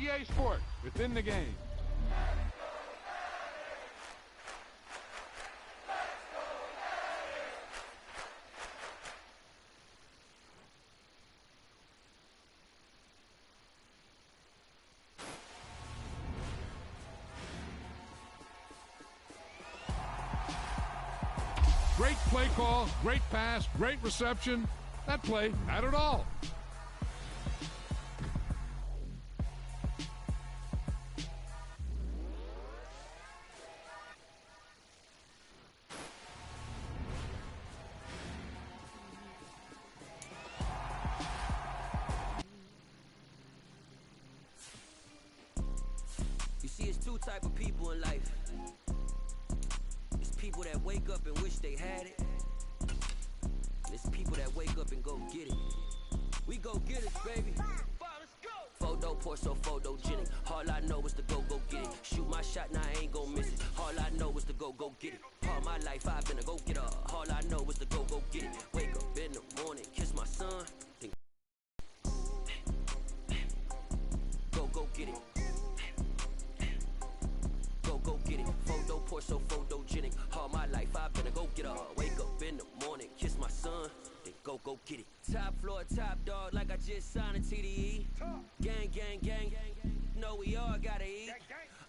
EA Sports, within the game. Great play call, great pass, great reception. That play had it all. You see, it's two type of people in life. It's people that wake up and wish they had it. And it's people that wake up and go get it. We go get it, baby. Photo poor, so photogenic. All I know is to go get it. Shoot my shot, now I ain't gon' miss it. All I know is to go get it. All my life I've been a go-getter. All I know is to go get it. Wake up in the morning, kiss my son, then go get it. Go get it. Photo poor, so photogenic. All my life I've been a go-getter. Wake up in the morning, kiss my son, then go get it. Top floor, top dog, like I just signed a TDE. Gang, gang, gang. Know we all gotta eat.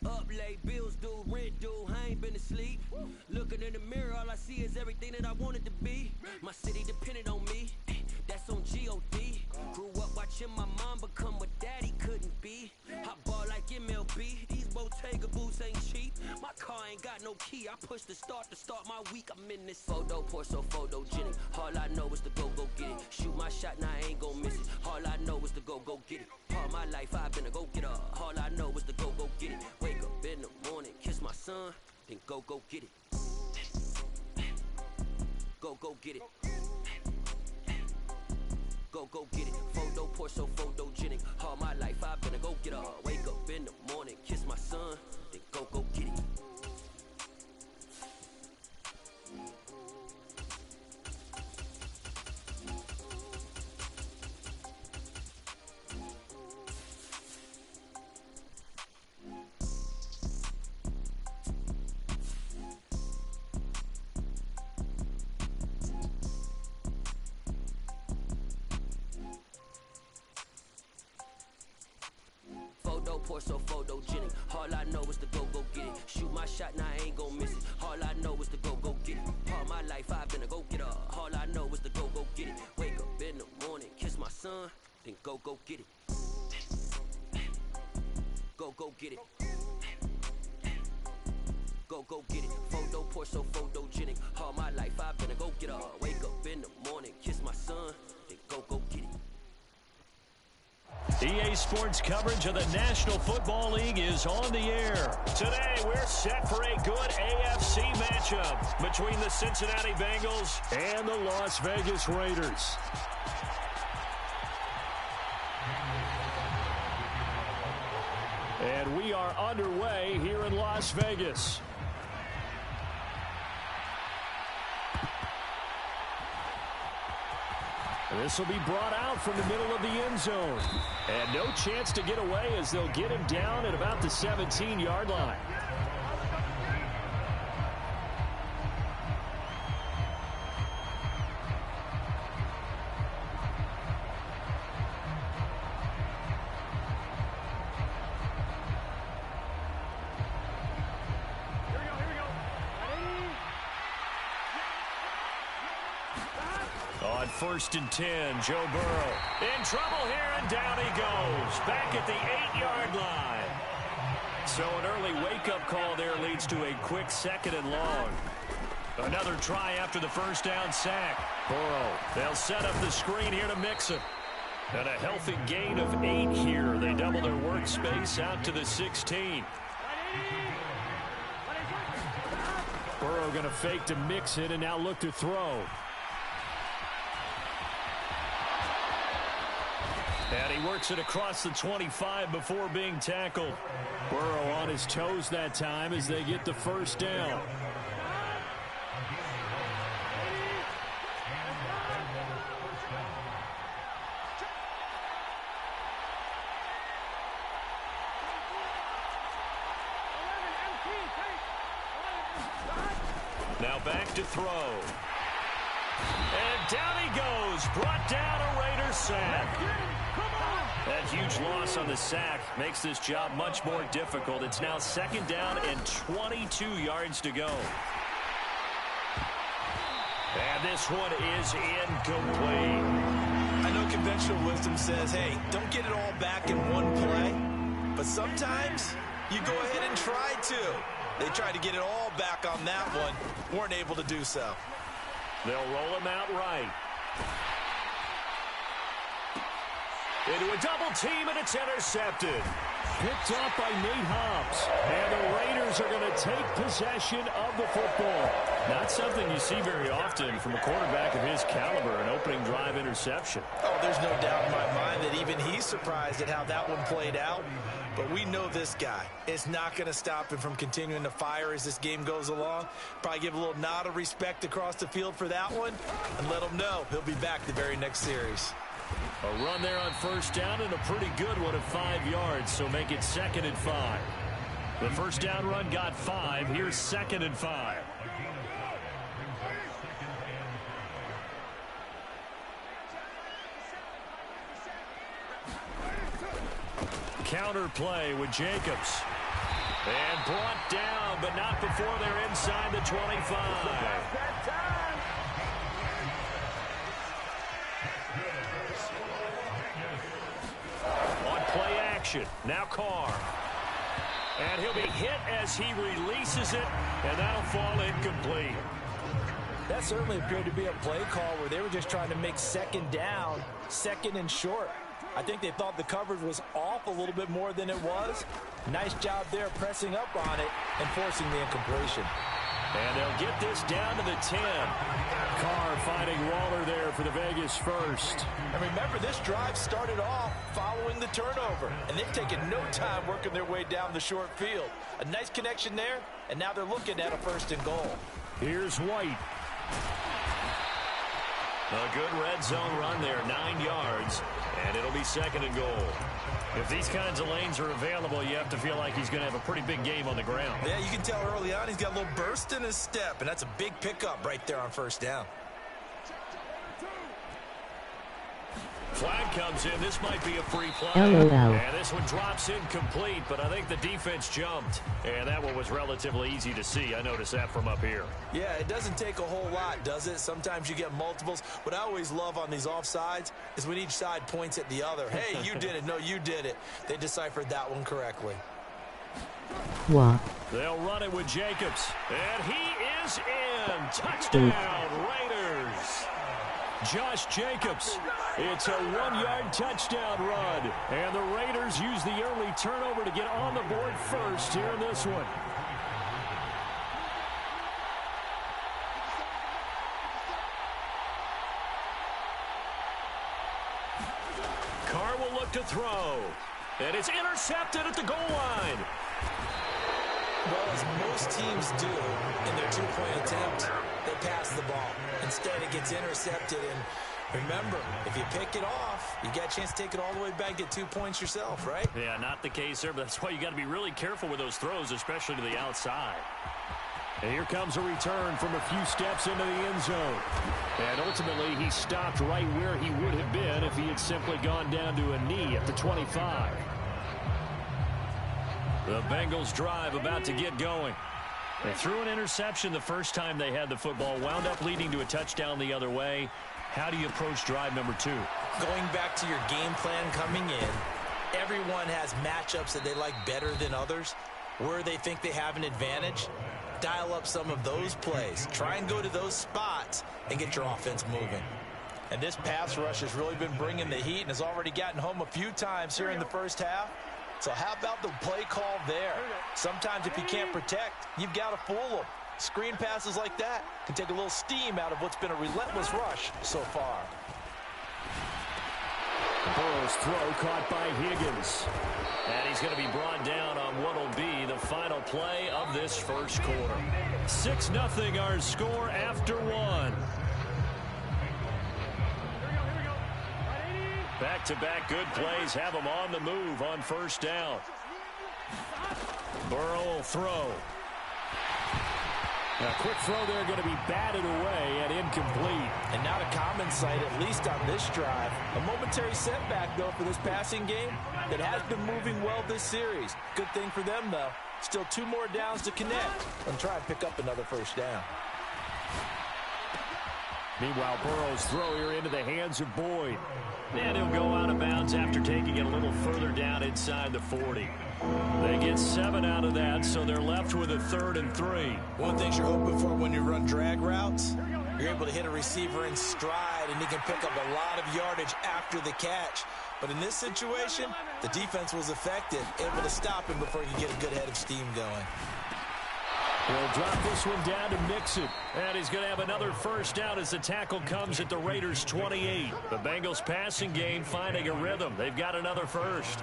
Up late, bills due, rent due, I ain't been asleep. Looking in the mirror, all I see is everything that I wanted to be. My city depended on me, that's on G.O.D. Grew up watching my mom become what daddy couldn't be. I ball like MLB, these Bottega boots ain't cheap. My car ain't got no key, I push the start to start my week. I'm in this photo poor, so photogenic. All I know is to go get it. Shoot my shot, now I ain't gon' miss it. All I know is to go get it. All my life I've been a go-getter. All I know is to go get it. Wake up in the morning, kiss my son, then go get it. Go get it. Go get it. Photo poor, so photogenic. All my life I've been a go-getter. Wake up in the morning, kiss my son, then go get it. Photo poor, so photogenic. All I know is to go get it. Shoot my shot, now I ain't gon' miss it. All I know is to go get it. All my life I've been a go-getter. All I know is to go get it. Wake up in the morning, kiss my son, then go get it. Go get it. Go get it. Photo poor, so photogenic. All my life I've been a go-getter. Wake up in the morning, kiss my son, then go get it. EA Sports coverage of the National Football League is on the air. Today, we're set for a good AFC matchup between the Cincinnati Bengals and the Las Vegas Raiders. And we are underway here in Las Vegas. This will be brought out from the middle of the end zone. And no chance to get away as they'll get him down at about the 17-yard line. On 1st and 10, Joe Burrow in trouble here, and down he goes. Back at the 8-yard line. So an early wake-up call there leads to a quick 2nd and long. Another try after the first down sack. Burrow, they'll set up the screen here to mix it. And a healthy gain of 8 here. They double their workspace out to the 16. Burrow going to fake to mix it and now look to throw. And he works it across the 25 before being tackled. Burrow on his toes that time as they get the first down. back to throw. And down he goes. Brought down a Raiders sack. That huge loss on the sack makes this job much more difficult. It's now 2nd down and 22 yards to go. And this one is incomplete. I know conventional wisdom says, hey, don't get it all back in one play. But sometimes you go ahead and try to. They tried to get it all back on that one. Weren't able to do so. They'll roll him out right. Into a double team, and it's intercepted. Picked off by Nate Hobbs. And the Raiders are going to take possession of the football. Not something you see very often from a quarterback of his caliber, an opening drive interception. Oh, there's no doubt in my mind that even he's surprised at how that one played out. But we know this guy. It's not going to stop him from continuing to fire as this game goes along. Probably give a little nod of respect across the field for that one and let him know he'll be back the very next series. A run there on 1st down and a pretty good one at 5 yards, so make it 2nd and 5. The 1st down run got 5. Here's 2nd and 5. Counter play with Jacobs. And brought down, but not before they're inside the 25. Play action. Now Carr. And he'll be hit as he releases it, and that'll fall incomplete. That certainly appeared to be a play call where they were just trying to make 2nd down, 2nd and short. I think they thought the coverage was off a little bit more than it was. Nice job there pressing up on it and forcing the incompletion. And they'll get this down to the 10. Carr finding Waller there for the Vegas first. And remember, this drive started off following the turnover, and they've taken no time working their way down the short field. A nice connection there, and now they're looking at a 1st and goal. Here's White. A good red zone run there, 9 yards, and it'll be 2nd and goal. If these kinds of lanes are available, you have to feel like he's going to have a pretty big game on the ground. Yeah, you can tell early on he's got a little burst in his step, and that's a big pickup right there on 1st down. Flag comes in. This might be a free play. LOL. And this one drops incomplete, but I think the defense jumped. And that one was relatively easy to see. I noticed that from up here. Yeah, it doesn't take a whole lot, does it? Sometimes you get multiples. What I always love on these offsides is when each side points at the other. Hey, you did it. No, you did it. They deciphered that one correctly. What? They'll run it with Jacobs. And he is in. Touchdown, Raiders. Josh Jacobs. It's a 1-yard touchdown run. And the Raiders use the early turnover to get on the board first here in this one. Carr will look to throw. And it's intercepted at the goal line. Well, as most teams do in their two-point attempt, they pass the ball. Instead, it gets intercepted. And remember, if you pick it off, you get a chance to take it all the way back, get 2 points yourself, right? Yeah, not the case there, but that's why you got to be really careful with those throws, especially to the outside. And here comes a return from a few steps into the end zone. And ultimately, he stopped right where he would have been if he had simply gone down to a knee at the 25. The Bengals drive about to get going. They threw an interception the first time they had the football, wound up leading to a touchdown the other way. How do you approach drive number 2? Going back to your game plan coming in, everyone has matchups that they like better than others. Where they think they have an advantage, dial up some of those plays. Try and go to those spots and get your offense moving. And this pass rush has really been bringing the heat and has already gotten home a few times here in the first half. So how about the play call there? Sometimes if you can't protect, you've got to fool them. Screen passes like that can take a little steam out of what's been a relentless rush so far. Burrow's throw caught by Higgins. And he's going to be brought down on what will be the final play of this first quarter. 6-0 our score after one. Back-to-back good plays have them on the move on first down. Burrow will throw. A quick throw there going to be batted away and incomplete. And not a common sight, at least on this drive. A momentary setback, though, for this passing game that has been moving well this series. Good thing for them, though. Still 2 more downs to connect and try and pick up another first down. Meanwhile, Burrow's throw here into the hands of Boyd. And he'll go out of bounds after taking it a little further down inside the 40. They get 7 out of that, so they're left with a 3rd and 3. One thing you're hoping for when you run drag routes, you're able to hit a receiver in stride, and he can pick up a lot of yardage after the catch. But in this situation, the defense was effective, able to stop him before he could get a good head of steam going. He'll drop this one down to Mixon. And he's going to have another first down as the tackle comes at the Raiders' 28. The Bengals passing game finding a rhythm. They've got another first.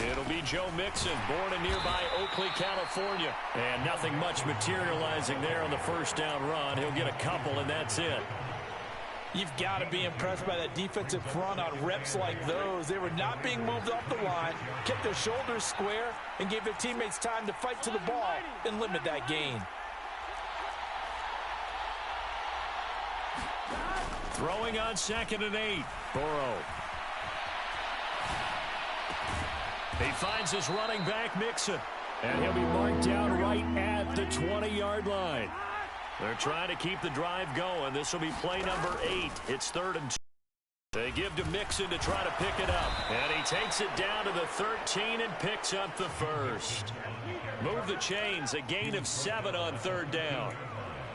It'll be Joe Mixon, born in nearby Oakley, California. And nothing much materializing there on the first down run. He'll get a couple, and that's it. You've got to be impressed by that defensive front on reps like those. They were not being moved off the line, kept their shoulders square, and gave their teammates time to fight to the ball and limit that gain. Throwing on 2nd and 8. Burrow. He finds his running back, Mixon. And he'll be marked down right at the 20-yard line. They're trying to keep the drive going. This will be play number 8. It's 3rd and 2. They give to Mixon to try to pick it up. And he takes it down to the 13 and picks up the first. Move the chains. A gain of 7 on 3rd down.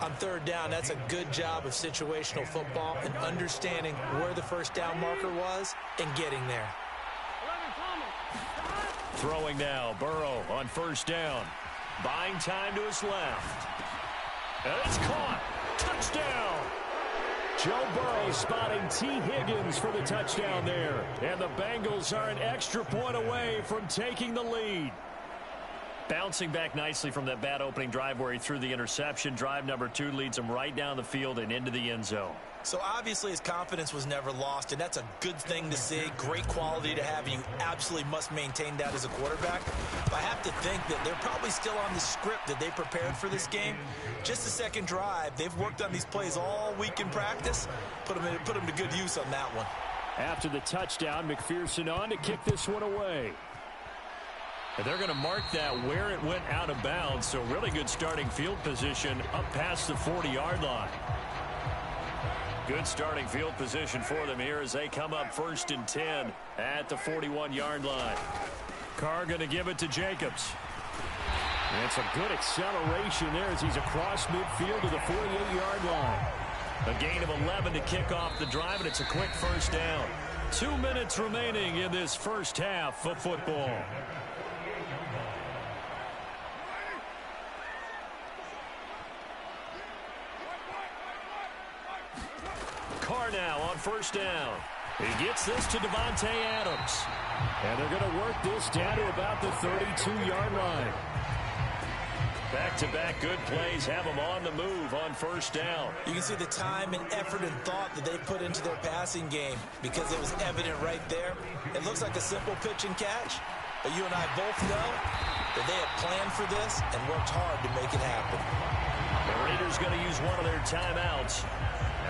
On 3rd down, that's a good job of situational football and understanding where the first down marker was and getting there. Throwing now. Burrow on 1st down. Buying time to his left. And it's caught. Touchdown. Joe Burrow spotting T. Higgins for the touchdown there. And the Bengals are an extra point away from taking the lead. Bouncing back nicely from that bad opening drive where he threw the interception. Drive number 2 leads him right down the field and into the end zone. So obviously his confidence was never lost, and that's a good thing to see. Great quality to have, and you absolutely must maintain that as a quarterback. But I have to think that they're probably still on the script that they prepared for this game. Just the second drive, they've worked on these plays all week in practice. Put them to good use on that one. After the touchdown, McPherson on to kick this one away. And they're going to mark that where it went out of bounds. So really good starting field position up past the 40-yard line. Good starting field position for them here as they come up 1st and 10 at the 41-yard line. Carr going to give it to Jacobs. And it's a good acceleration there as he's across midfield to the 48-yard line. A gain of 11 to kick off the drive, and it's a quick first down. 2 minutes remaining in this first half of football. Carr now on 1st down. He gets this to Devontae Adams. And they're going to work this down to about the 32-yard line. Back-to-back good plays have them on the move on 1st down. You can see the time and effort and thought that they put into their passing game because it was evident right there. It looks like a simple pitch and catch, but you and I both know that they had planned for this and worked hard to make it happen. The Raiders going to use one of their timeouts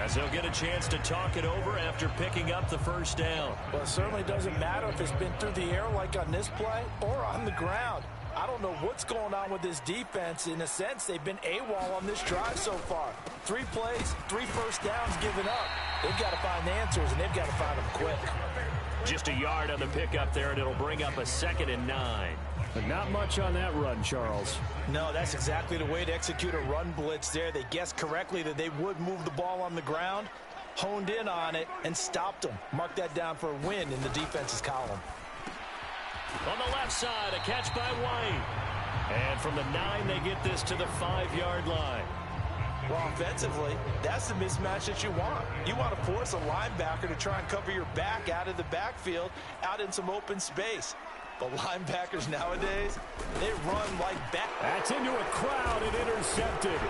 as they'll get a chance to talk it over after picking up the first down. Well, it certainly doesn't matter if it's been through the air like on this play or on the ground. I don't know what's going on with this defense. In a sense, they've been AWOL on this drive so far. 3 plays, 3 first downs given up. They've got to find answers, and they've got to find them quick. Just a yard on the pickup there, and it'll bring up a 2nd and 9. But not much on that run, Charles. No, that's exactly the way to execute a run blitz there. They guessed correctly that they would move the ball on the ground, honed in on it, and stopped them. Mark that down for a win in the defense's column. On the left side, a catch by White. And from the 9, they get this to the 5-yard line. Well, offensively, that's the mismatch that you want. You want to force a linebacker to try and cover your back out of the backfield, out in some open space. But linebackers nowadays, they run like bat. That's into a crowd and intercepted.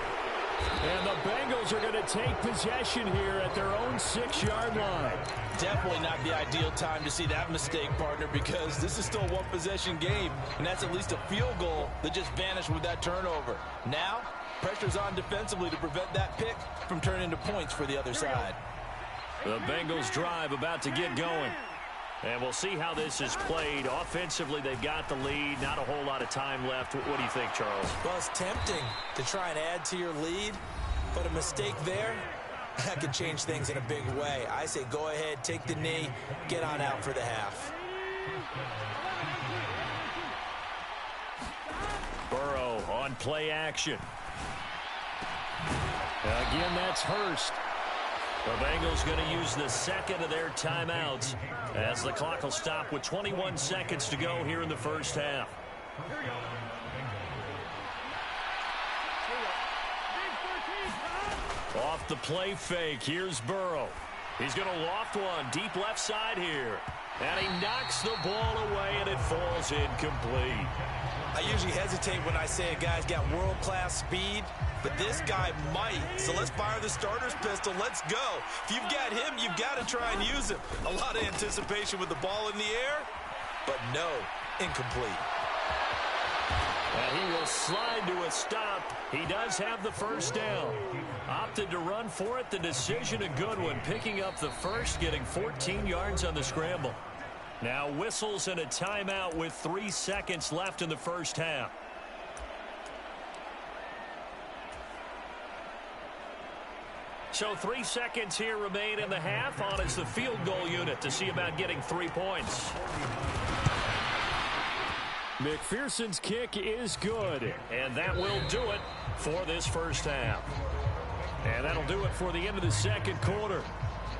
And the Bengals are going to take possession here at their own 6-yard line. Definitely not the ideal time to see that mistake, partner, because this is still a one-possession game, and that's at least a field goal that just vanished with that turnover. Now, pressure's on defensively to prevent that pick from turning into points for the other side. The Bengals drive about to get going. And we'll see how this is played. Offensively, they've got the lead. Not a whole lot of time left. What do you think, Charles? Well, it's tempting to try and add to your lead, but a mistake there, that could change things in a big way. I say go ahead, take the knee, get on out for the half. Burrow on play action. Again, that's Hurst. The Bengals going to use the second of their timeouts as the clock will stop with 21 seconds to go here in the first half. Off the play fake, here's Burrow. He's going to loft one deep left side here. And he knocks the ball away, and it falls incomplete. I usually hesitate when I say a guy's got world-class speed, but this guy might. So let's fire the starter's pistol. Let's go. If you've got him, you've got to try and use him. A lot of anticipation with the ball in the air, but no, incomplete. And he will slide to a stop. He does have the first down. Opted to run for it. The decision a good one. Picking up the first, getting 14 yards on the scramble. Now whistles and a timeout with 3 seconds left in the first half. So 3 seconds here remain in the half. On is the field goal unit to see about getting 3 points. McPherson's kick is good, and that will do it for this first half. And that'll do it for the end of the second quarter.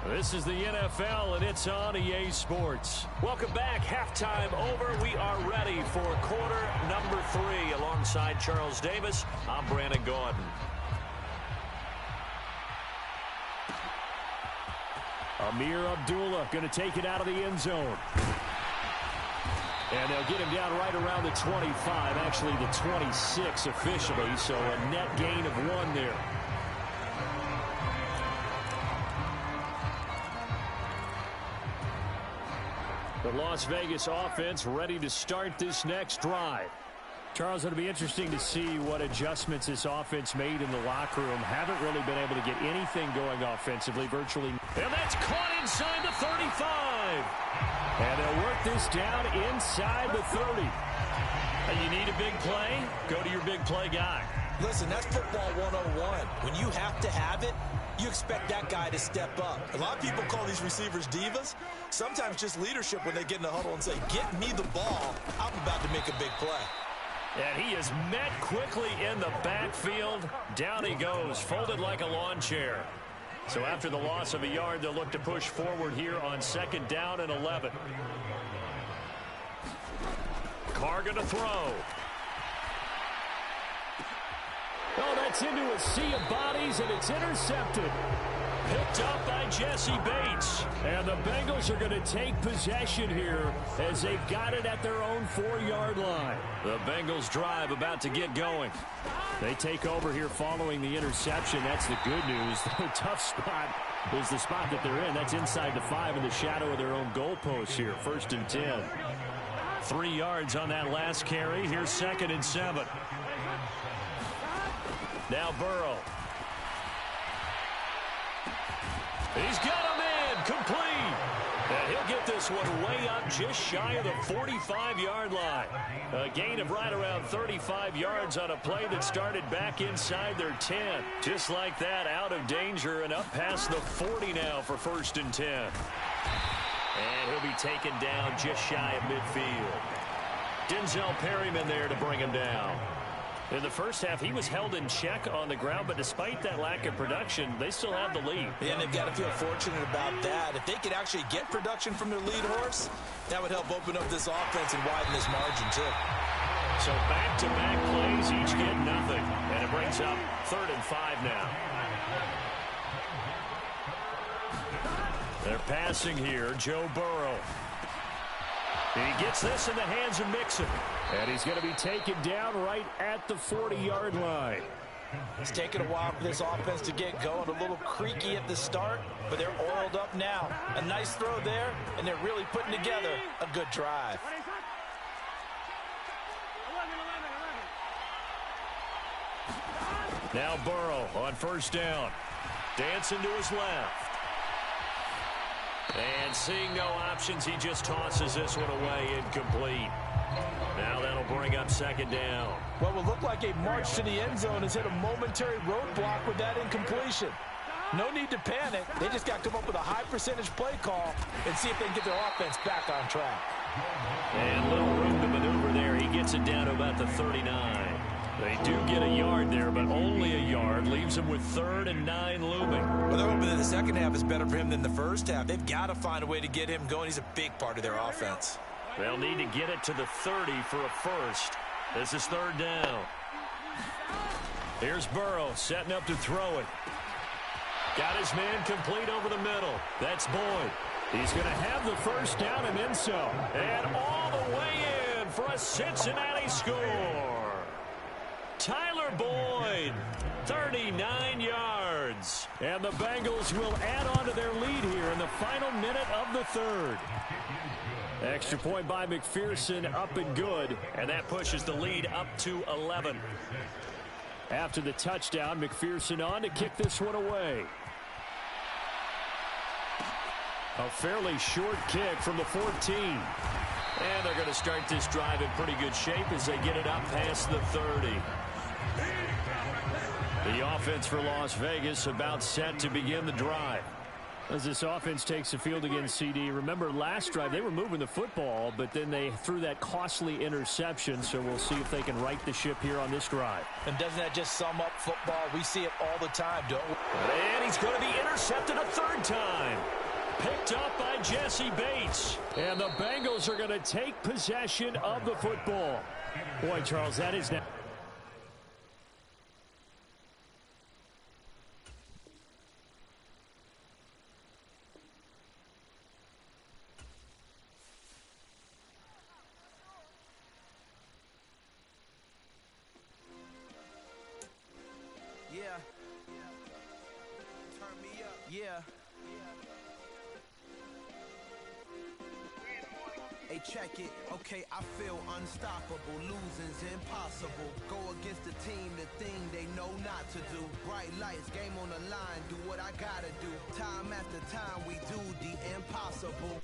This is the NFL, and it's on EA Sports. Welcome back. Halftime over. We are ready for quarter number 3. Alongside Charles Davis, I'm Brandon Gaudin. Amir Abdullah going to take it out of the end zone. And they'll get him down right around the 25, actually the 26 officially, so a net gain of 1 there. The Las Vegas offense ready to start this next drive. Charles, it'll be interesting to see what adjustments this offense made in the locker room. Haven't really been able to get anything going offensively, virtually. And that's caught inside the 35. And they'll work this down inside the 30. You need a big play? Go to your big play guy. Listen, that's football 101. When you have to have it, you expect that guy to step up. A lot of people call these receivers divas. Sometimes just leadership when they get in the huddle and say, get me the ball. I'm about to make a big play. And he is met quickly in the backfield. Down he goes, folded like a lawn chair. So after the loss of a yard, they'll look to push forward here on 2nd down and 11. Carr going to throw. Oh, that's into a sea of bodies, and it's intercepted. Picked up by Jesse Bates. And the Bengals are going to take possession here as they've got it at their own 4-yard line. The Bengals drive about to get going. They take over here following the interception. That's the good news. The tough spot is the spot that they're in. That's inside the 5 in the shadow of their own goalpost here. 1st and 10. 3 yards on that last carry. Here's 2nd and 7. Now Burrow. He's got him in, complete. And he'll get this one way up just shy of the 45-yard line. A gain of right around 35 yards on a play that started back inside their 10. Just like that, out of danger and up past the 40 now for 1st and 10. And he'll be taken down just shy of midfield. Denzel Perryman there to bring him down. In the first half, he was held in check on the ground, but despite that lack of production, they still have the lead. And they've got to feel fortunate about that. If they could actually get production from their lead horse, that would help open up this offense and widen this margin, too. So back-to-back plays, each get nothing. And it brings up 3rd and 5 now. They're passing here, Joe Burrow. He gets this in the hands of Mixon. And he's going to be taken down right at the 40-yard line. It's taken a while for this offense to get going. A little creaky at the start, but they're oiled up now. A nice throw there, and they're really putting together a good drive. Now Burrow on first down. Dancing to his left. And seeing no options, he just tosses this one away, incomplete. Now that'll bring up second down. What will look like a march to the end zone has hit a momentary roadblock with that incompletion. No need to panic. They just got to come up with a high percentage play call and see if they can get their offense back on track. And little room to maneuver there. He gets it down to about the 39. They do get a yard there, but only a yard. Leaves him with 3rd and 9 looming. Well, they're hoping that the second half is better for him than the first half. They've got to find a way to get him going. He's a big part of their offense. They'll need to get it to the 30 for a first. This is 3rd down. Here's Burrow setting up to throw it. Got his man complete over the middle. That's Boyd. He's going to have the first down and then some. And all the way in for a Cincinnati score. Tyler Boyd, 39 yards. And the Bengals will add on to their lead here in the final minute of the 3rd. Extra point by McPherson, up and good. And that pushes the lead up to 11. After the touchdown, McPherson on to kick this one away. A fairly short kick from the 14. And they're going to start this drive in pretty good shape as they get it up past the 30. The offense for Las Vegas about set to begin the drive. As this offense takes the field against CD, remember last drive they were moving the football, but then they threw that costly interception, so we'll see if they can right the ship here on this drive. And doesn't that just sum up football? We see it all the time, don't we? And he's going to be intercepted a 3rd time. Picked up by Jesse Bates. And the Bengals are going to take possession of the football. Boy, Charles, that is now. Hey, check it. Okay, I feel unstoppable. Losing's impossible. Go against the team, the thing they know not to do. Bright lights, game on the line. Do what I gotta do. Time after time, we do the impossible.